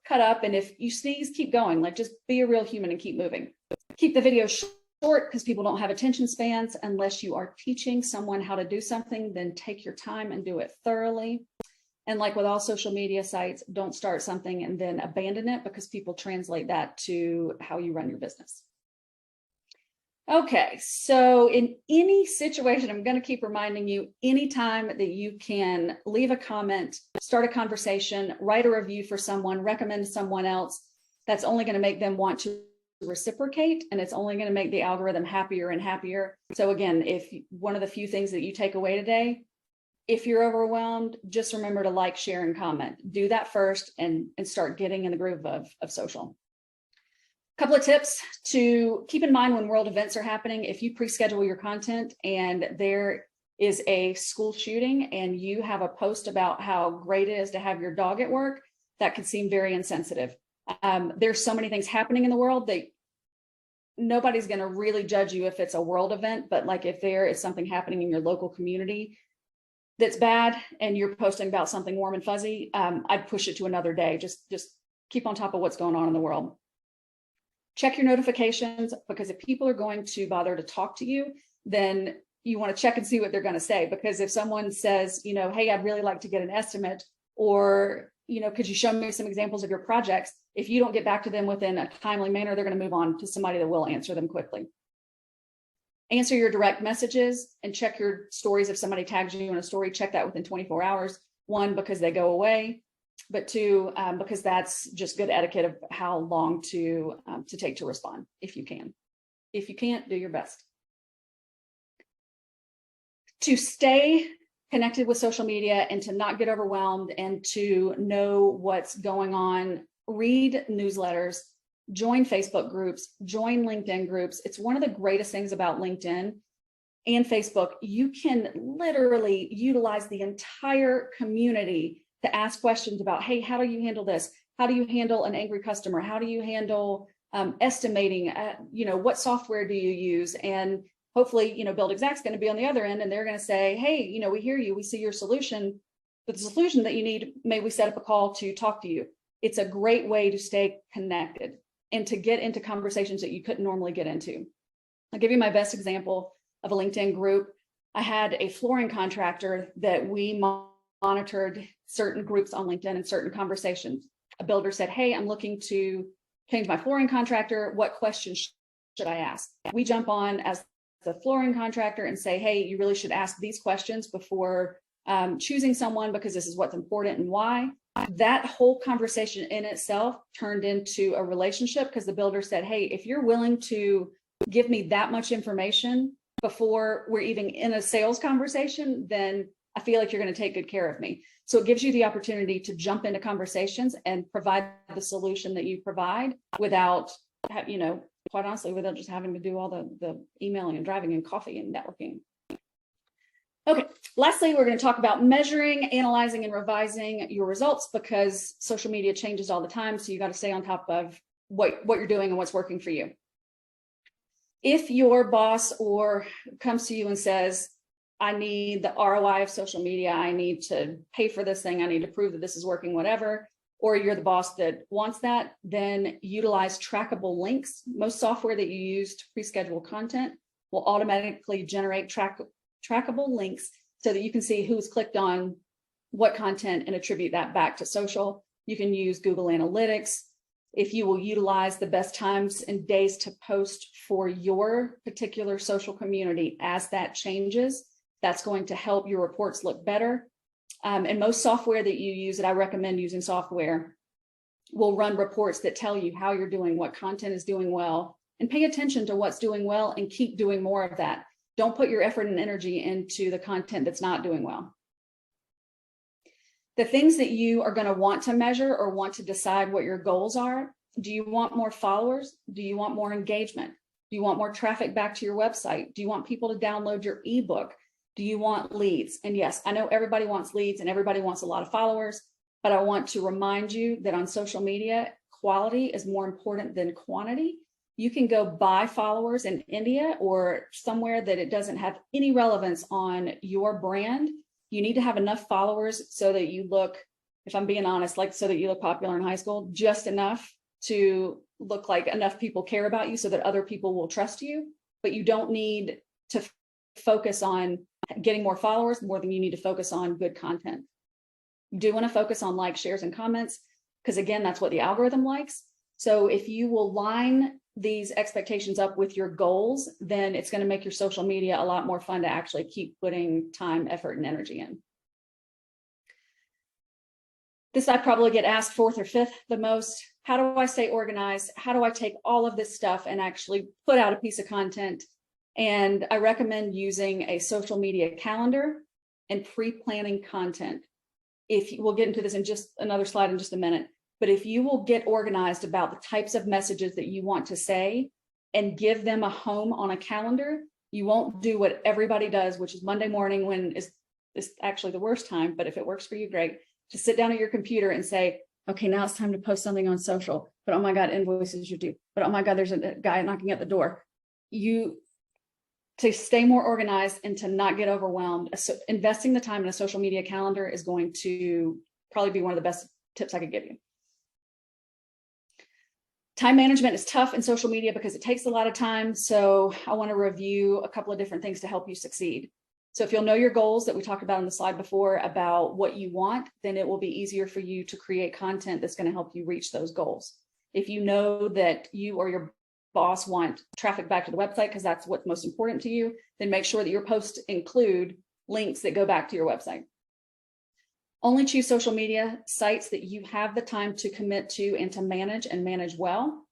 cut up. And if you sneeze, keep going. Like, just be a real human and keep moving. Keep the video short, because people don't have attention spans. Unless you are teaching someone how to do something, then take your time and do it thoroughly. And like with all social media sites, don't start something and then abandon it, because people translate that to how you run your business. Okay, so in any situation, I'm going to keep reminding you, anytime that you can leave a comment, start a conversation, write a review for someone, recommend someone else, that's only going to make them want to reciprocate, and it's only going to make the algorithm happier and happier. So again, if one of the few things that you take away today, if you're overwhelmed, just remember to like, share, and comment. Do that first and start getting in the groove of social. Couple of tips to keep in mind when world events are happening. If you pre-schedule your content and there is a school shooting and you have a post about how great it is to have your dog at work, that could seem very insensitive. There's so many things happening in the world that nobody's going to really judge you if it's a world event, but like if there is something happening in your local community that's bad and you're posting about something warm and fuzzy, I'd push it to another day. Just keep on top of what's going on in the world. Check your notifications, because if people are going to bother to talk to you, then you want to check and see what they're going to say. Because if someone says, hey, I'd really like to get an estimate, or, could you show me some examples of your projects? If you don't get back to them within a timely manner, they're going to move on to somebody that will answer them quickly. Answer your direct messages and check your stories. If somebody tags you in a story, check that within 24 hours. 1, because they go away. But 2, because that's just good etiquette of how long to take to respond, if you can. If you can't, do your best. To stay connected with social media and to not get overwhelmed and to know what's going on, read newsletters, join Facebook groups, join LinkedIn groups. It's one of the greatest things about LinkedIn. and Facebook, you can literally utilize the entire community to ask questions about, hey, how do you handle this? How do you handle an angry customer? How do you handle estimating? What software do you use? And hopefully, Build Exact's going to be on the other end, and they're going to say, hey, we hear you, we see your solution, but the solution that you need, may we set up a call to talk to you? It's a great way to stay connected and to get into conversations that you couldn't normally get into. I'll give you my best example of a LinkedIn group. I had a flooring contractor that we monitored certain groups on LinkedIn and certain conversations. A builder said, hey, I'm looking to change my flooring contractor. What questions should I ask? We jump on as the flooring contractor and say, hey, you really should ask these questions before choosing someone, because this is what's important and why. That whole conversation in itself turned into a relationship, because the builder said, hey, if you're willing to give me that much information before we're even in a sales conversation, then I feel like you're going to take good care of me. So it gives you the opportunity to jump into conversations and provide the solution that you provide without, quite honestly, without just having to do all the emailing and driving and coffee and networking. Okay, lastly, we're going to talk about measuring, analyzing, and revising your results, because social media changes all the time. So you got to stay on top of what you're doing and what's working for you. If your boss or comes to you and says, I need the ROI of social media, I need to pay for this thing, I need to prove that this is working, whatever, or you're the boss that wants that, then utilize trackable links. Most software that you use to pre-schedule content will automatically generate trackable links so that you can see who's clicked on what content and attribute that back to social. You can use Google Analytics. If you will utilize the best times and days to post for your particular social community as that changes, that's going to help your reports look better. And most software that you use, that I recommend using software, will run reports that tell you how you're doing, what content is doing well, and pay attention to what's doing well and keep doing more of that. Don't put your effort and energy into the content that's not doing well. The things that you are going to want to measure or want to decide what your goals are. Do you want more followers? Do you want more engagement? Do you want more traffic back to your website? Do you want people to download your ebook? Do you want leads? And yes, I know everybody wants leads and everybody wants a lot of followers, but I want to remind you that on social media, quality is more important than quantity. You can go buy followers in India or somewhere that it doesn't have any relevance on your brand. You need to have enough followers so that you look, if I'm being honest, like so that you look popular in high school, just enough to look like enough people care about you so that other people will trust you. But you don't need to focus on getting more followers more than you need to focus on good content. You do want to focus on likes, shares, and comments, because again, that's what the algorithm likes. So if you will line these expectations up with your goals, then it's going to make your social media a lot more fun to actually keep putting time, effort, and energy in. This I probably get asked fourth or fifth the most. How do I stay organized? How do I take all of this stuff and actually put out a piece of content? And I recommend using a social media calendar and pre-planning content. We'll get into this in just another slide in just a minute, but if you will get organized about the types of messages that you want to say and give them a home on a calendar, you won't do what everybody does, which is Monday morning, when is actually the worst time, but if it works for you, great, to sit down at your computer and say, okay, now it's time to post something on social, but oh my God, invoices are due, but oh my God, there's a guy knocking at the door. To stay more organized and to not get overwhelmed, so investing the time in a social media calendar is going to probably be one of the best tips I could give you. Time management is tough in social media because it takes a lot of time. So I want to review a couple of different things to help you succeed. So if you'll know your goals that we talked about on the slide before about what you want, then it will be easier for you to create content that's going to help you reach those goals. If you know that you or your boss want traffic back to the website because that's what's most important to you, then make sure that your posts include links that go back to your website. Only choose social media sites that you have the time to commit to and to manage well.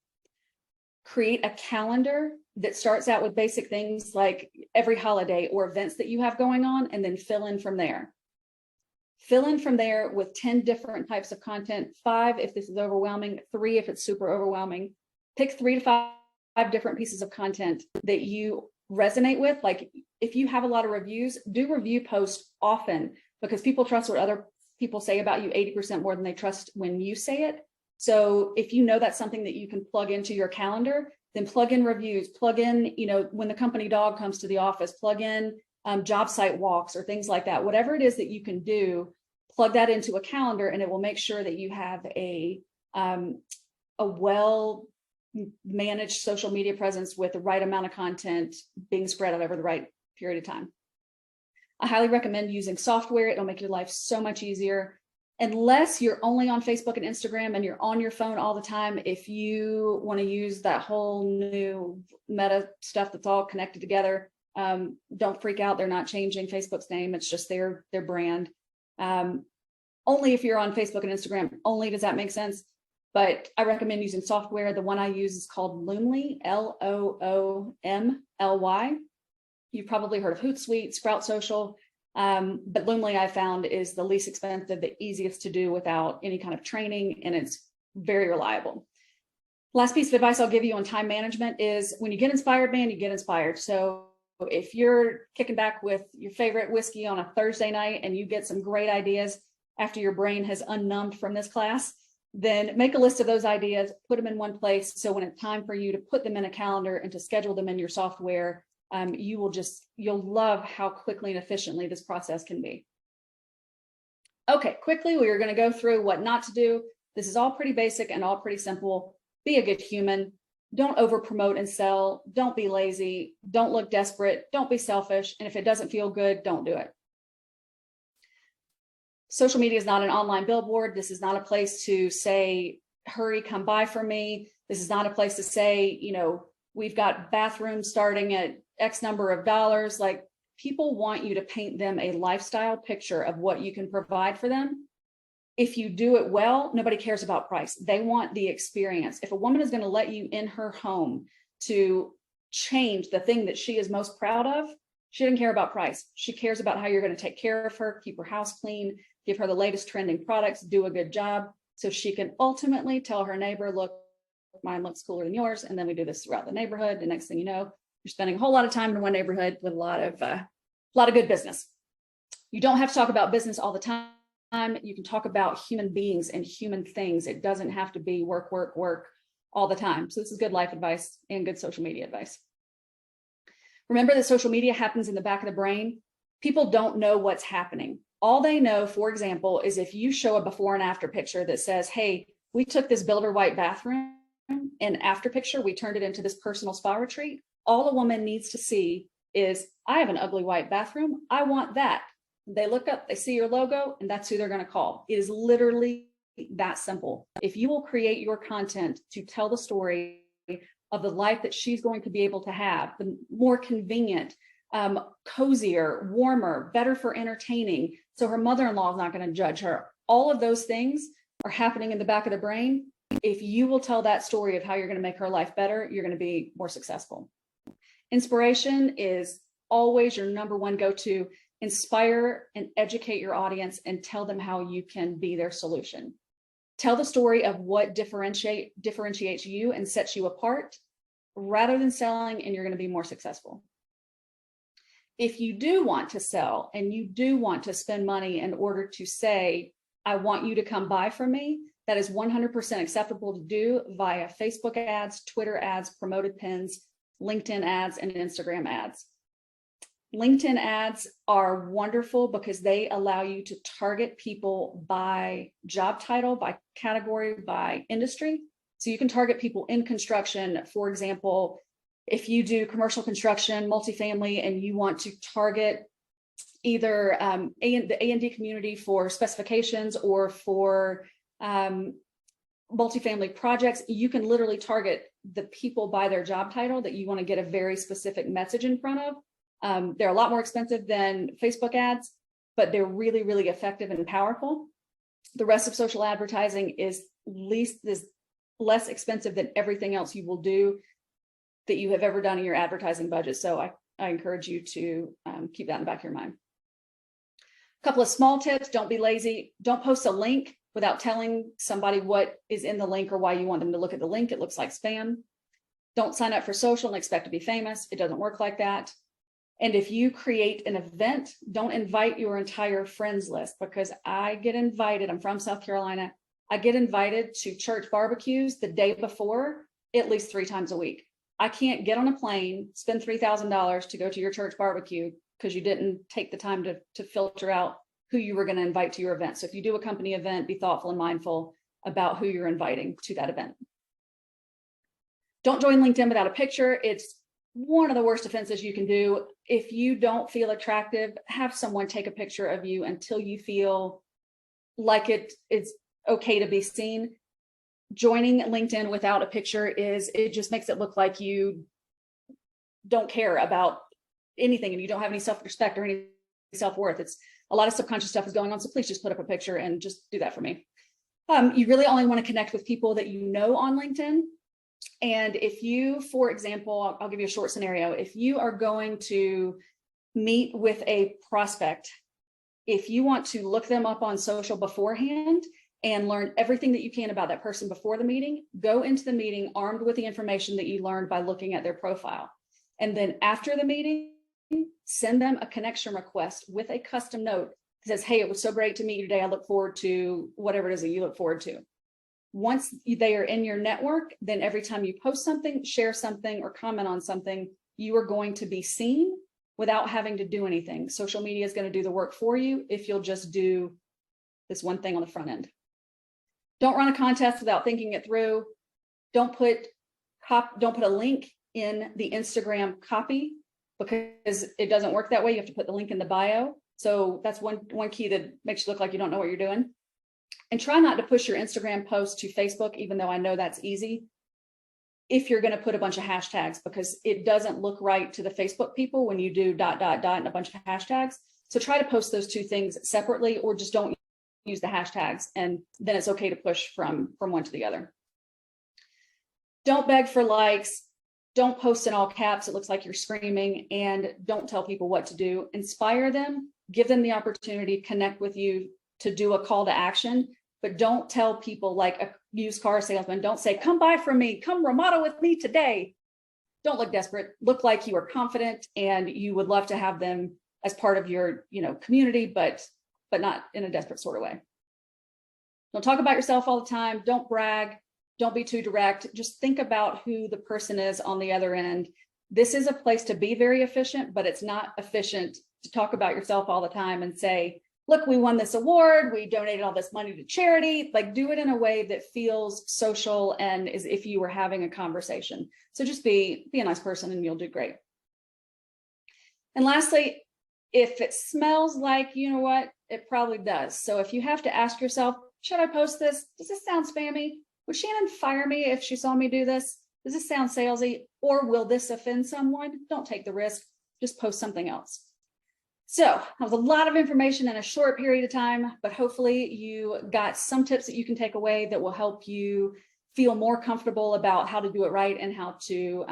Create a calendar that starts out with basic things like every holiday or events that you have going on, and then fill in from there. Fill in from there with 10 different types of content, 5 if this is overwhelming, 3 if it's super overwhelming. Pick 3 to 5 different pieces of content that you resonate with. Like if you have a lot of reviews, do review posts often, because people trust what other people say about you 80% more than they trust when you say it. So if you know that's something that you can plug into your calendar, then plug in reviews, plug in, when the company dog comes to the office, plug in job site walks or things like that. Whatever it is that you can do, plug that into a calendar, and it will make sure that you have a well managed social media presence with the right amount of content being spread out over the right period of time. I highly recommend using software. It'll make your life so much easier. Unless you're only on Facebook and Instagram and you're on your phone all the time, if you want to use that whole new meta stuff that's all connected together, don't freak out. They're not changing Facebook's name. It's just their brand. Only if you're on Facebook and Instagram, only does that make sense. But I recommend using software. The one I use is called Loomly, Loomly. You've probably heard of Hootsuite, Sprout Social. But Loomly, I found, is the least expensive, the easiest to do without any kind of training, and it's very reliable. Last piece of advice I'll give you on time management is when you get inspired, man, you get inspired. So if you're kicking back with your favorite whiskey on a Thursday night and you get some great ideas after your brain has unnumbed from this class, then make a list of those ideas, put them in one place. So when it's time for you to put them in a calendar and to schedule them in your software, you'll love how quickly and efficiently this process can be. Okay, quickly, we are going to go through what not to do. This is all pretty basic and all pretty simple. Be a good human. Don't over promote and sell. Don't be lazy. Don't look desperate. Don't be selfish. And if it doesn't feel good, don't do it. Social media is not an online billboard. This is not a place to say, hurry, come buy for me. This is not a place to say, we've got bathrooms starting at X number of dollars. Like, people want you to paint them a lifestyle picture of what you can provide for them. If you do it well, nobody cares about price. They want the experience. If a woman is going to let you in her home to change the thing that she is most proud of, she doesn't care about price. She cares about how you're going to take care of her, keep her house clean, give her the latest trending products, do a good job, so she can ultimately tell her neighbor, look, mine looks cooler than yours. And then we do this throughout the neighborhood. The next thing you know, you're spending a whole lot of time in one neighborhood with a lot of good business. You don't have to talk about business all the time. You can talk about human beings and human things. It doesn't have to be work, work, work all the time. So this is good life advice and good social media advice. Remember that social media happens in the back of the brain. People don't know what's happening. All they know, for example, is if you show a before and after picture that says, hey, we took this builder white bathroom and after picture, we turned it into this personal spa retreat. All a woman needs to see is, I have an ugly white bathroom. I want that. They look up, they see your logo, and that's who they're going to call. It is literally that simple. If you will create your content to tell the story of the life that she's going to be able to have, the more convenient, cozier, warmer, better for entertaining, so her mother-in-law is not going to judge her. All of those things are happening in the back of the brain. If you will tell that story of how you're going to make her life better, you're going to be more successful. Inspiration is always your number one go-to. Inspire and educate your audience and tell them how you can be their solution. Tell the story of what differentiates you and sets you apart rather than selling, and you're going to be more successful. If you do want to sell and you do want to spend money in order to say, I want you to come buy from me, that is 100% acceptable to do via Facebook ads, Twitter ads, promoted pins, LinkedIn ads, and Instagram ads. LinkedIn ads are wonderful because they allow you to target people by job title, by category, by industry. So you can target people in construction. For example, if you do commercial construction, multifamily, and you want to target either the A&D community for specifications or for multifamily projects, you can literally target the people by their job title that you want to get a very specific message in front of. They're a lot more expensive than Facebook ads, but they're really, really effective and powerful. The rest of social advertising is less expensive than everything else you will do that you have ever done in your advertising budget. So I encourage you to keep that in the back of your mind. A couple of small tips: don't be lazy. Don't post a link without telling somebody what is in the link or why you want them to look at the link. It looks like spam. Don't sign up for social and expect to be famous. It doesn't work like that. And if you create an event, don't invite your entire friends list, because I get invited. I'm from South Carolina. I get invited to church barbecues the day before at least 3 times a week. I can't get on a plane, spend $3,000 to go to your church barbecue because you didn't take the time to filter out who you were going to invite to your event. So if you do a company event, be thoughtful and mindful about who you're inviting to that event. Don't join LinkedIn without a picture. It's one of the worst offenses you can do. If you don't feel attractive, have someone take a picture of you until you feel like it's okay to be seen. Joining LinkedIn without a picture it just makes it look like you don't care about anything and you don't have any self-respect or any self-worth. It's a lot of subconscious stuff is going on. So please just put up a picture and just do that for me. You really only want to connect with people that you know on LinkedIn. And if you, for example, I'll give you a short scenario. If you are going to meet with a prospect, if you want to look them up on social beforehand and learn everything that you can about that person before the meeting, go into the meeting armed with the information that you learned by looking at their profile. And then after the meeting, send them a connection request with a custom note that says, hey, it was so great to meet you today. I look forward to whatever it is that you look forward to. Once they are in your network, then every time you post something, share something, or comment on something, you are going to be seen without having to do anything. Social media is going to do the work for you if you'll just do this one thing on the front end. Don't run a contest without thinking it through. Don't put a link in the Instagram copy, because it doesn't work that way. You have to put the link in the bio. So that's one key that makes you look like you don't know what you're doing. And try not to push your Instagram post to Facebook, even though I know that's easy, if you're going to put a bunch of hashtags, because it doesn't look right to the Facebook people when you do ... and a bunch of hashtags. So try to post those two things separately, or just don't use the hashtags, and then it's okay to push from one to the other. Don't beg for likes. Don't post in all caps. It looks like you're screaming, and don't tell people what to do. Inspire them, give them the opportunity, connect with you to do a call to action, but don't tell people like a used car salesman. Don't say, come buy from me, come remodel with me today. Don't look desperate. Look like you are confident and you would love to have them as part of your, community, but not in a desperate sort of way. Don't talk about yourself all the time. Don't brag. Don't be too direct. Just think about who the person is on the other end. This is a place to be very efficient, but it's not efficient to talk about yourself all the time and say, look, we won this award, we donated all this money to charity. Like, do it in a way that feels social and as if you were having a conversation. So just be a nice person and you'll do great. And lastly, if it smells like, you know what, it probably does. So if you have to ask yourself, should I post this? Does this sound spammy? Would Shannon fire me if she saw me do this? Does this sound salesy? Or will this offend someone? Don't take the risk. Just post something else. So that was a lot of information in a short period of time, but hopefully you got some tips that you can take away that will help you feel more comfortable about how to do it right and how to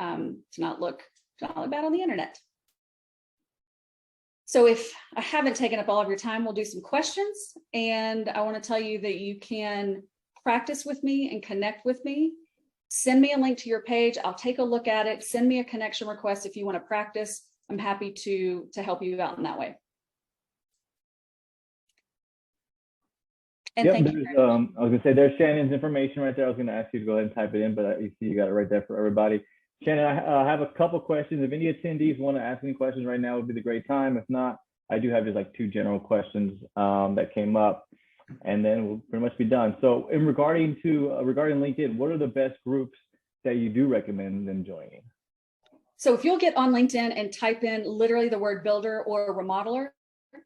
not look bad on the internet. So if I haven't taken up all of your time, we'll do some questions. And I want to tell you that you can practice with me and connect with me. Send me a link to your page. I'll take a look at it. Send me a connection request if you want to practice. I'm happy to help you out in that way. And thank you. I was going to say, there's Shannon's information right there. I was going to ask you to go ahead and type it in, but you see you got it right there for everybody. Shannon, I have a couple questions. If any attendees want to ask any questions right now, would be the great time. If not, I do have just like 2 general questions that came up, and then we'll pretty much be done. So in regarding LinkedIn, what are the best groups that you do recommend them joining? So if you'll get on LinkedIn and type in literally the word builder or remodeler,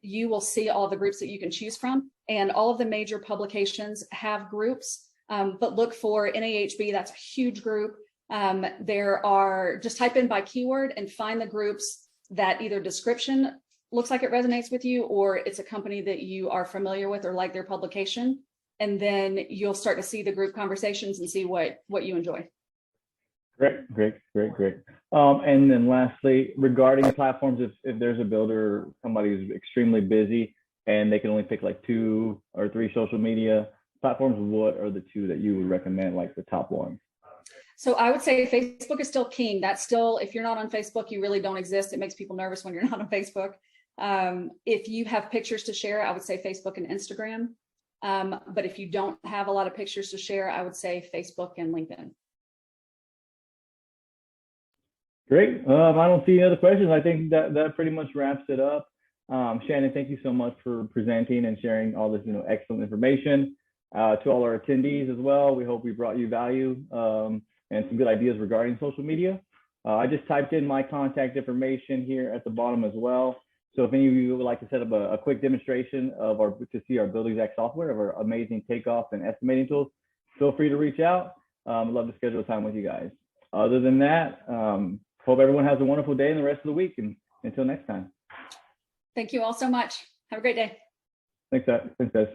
you will see all the groups that you can choose from. And all of the major publications have groups, but look for NAHB. That's a huge group. There are, just type in by keyword and find the groups that either description looks like it resonates with you, or it's a company that you are familiar with or like their publication. And then you'll start to see the group conversations and see what you enjoy. Great. And then lastly, regarding platforms, if there's a builder, somebody who's extremely busy and they can only pick like 2 or 3 social media platforms, what are the 2 that you would recommend, like the top ones? So I would say Facebook is still king. That's still, if you're not on Facebook, you really don't exist. It makes people nervous when you're not on Facebook. If you have pictures to share, I would say Facebook and Instagram. But if you don't have a lot of pictures to share, I would say Facebook and LinkedIn. Great. I don't see any other questions. I think that pretty much wraps it up. Shannon, thank you so much for presenting and sharing all this, excellent information. To all our attendees as well, we hope we brought you value and some good ideas regarding social media. I just typed in my contact information here at the bottom as well. So if any of you would like to set up a quick demonstration to see our BuildExact software, of our amazing takeoff and estimating tools, feel free to reach out. I'd love to schedule a time with you guys. Other than that, hope everyone has a wonderful day and the rest of the week. And until next time. Thank you all so much. Have a great day. Thanks, guys.